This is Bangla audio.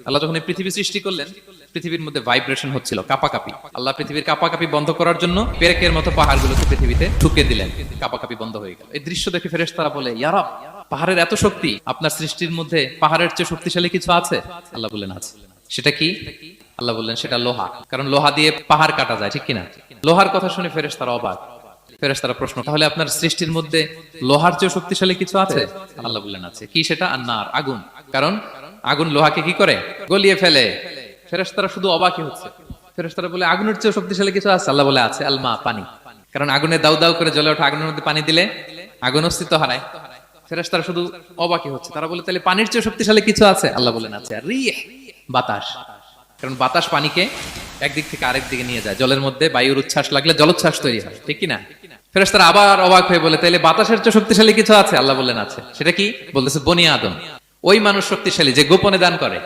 আল্লাহ যখন এই পৃথিবী সৃষ্টি করলেন, পৃথিবীর মধ্যে ভাইব্রেশন হচ্ছিল, কাপাকাপি। আল্লাহ পৃথিবীর কাপাকাপি বন্ধ করার জন্য পেরেকের মতো পাহাড়গুলোকে পৃথিবীতে ঢুকে দিলেন, কাপাকাপি বন্ধ হয়ে গেল। এই দৃশ্য দেখে ফেরেশতারা বলে, ইয়া রাব, পাহাড়ের এত শক্তি, আপনার সৃষ্টির মধ্যে পাহাড়ের চেয়ে শক্তিশালী কিছু আছে? আল্লাহ বললেন আছে। সেটা কি? আল্লাহ বললেন সেটা লোহা, কারণ লোহা দিয়ে পাহাড় কাটা যায়, ঠিক কিনা? লোহার কথা শুনে ফেরেশতারা অবাক। ফেরেশতারা প্রশ্ন, তাহলে আপনার সৃষ্টির মধ্যে লোহার চেয়ে শক্তিশালী কিছু আছে? আল্লাহ বললেন আছে। কি সেটা? আন্নার, আগুন। কারণ আগুন লোহাকে কি করে? গলিয়ে ফেলে। ফেরেশতারা শুধু অবাকই হচ্ছে। ফেরেশতারা বলে, আগুনের চেয়ে শক্তিশালী কিছু আছে? আল্লাহ বলে আছে, আলমা, পানি। কারণ আগুনে দাউ দাউ করে জ্বলে ওঠা আগুনের মধ্যে পানি দিলে আগুন অস্তিত্ব হারায়। ফেরেশতারা শুধু অবাকই হচ্ছে। তারা বলে, তাহলে পানির চেয়ে শক্তিশালী কিছু আছে? আল্লাহ বলেন আছে, রিহ, বাতাস। কারণ বাতাস পানিকে একদিক থেকে আরেক দিকে নিয়ে যায়। জলের মধ্যে বায়ুর উচ্ছ্বাস লাগলে জলোচ্ছ্বাস তৈরি হয়, ঠিক কিনা? ফেরেশতারা আবার অবাক হয়ে বলে, তাইলে বাতাসের চেয়ে শক্তিশালী কিছু আছে? আল্লাহ বললেন আছে। সেটা কি? বলতেছে বনি আদম। ওই মানুষ শক্তিশালী যে গোপনে দান করে।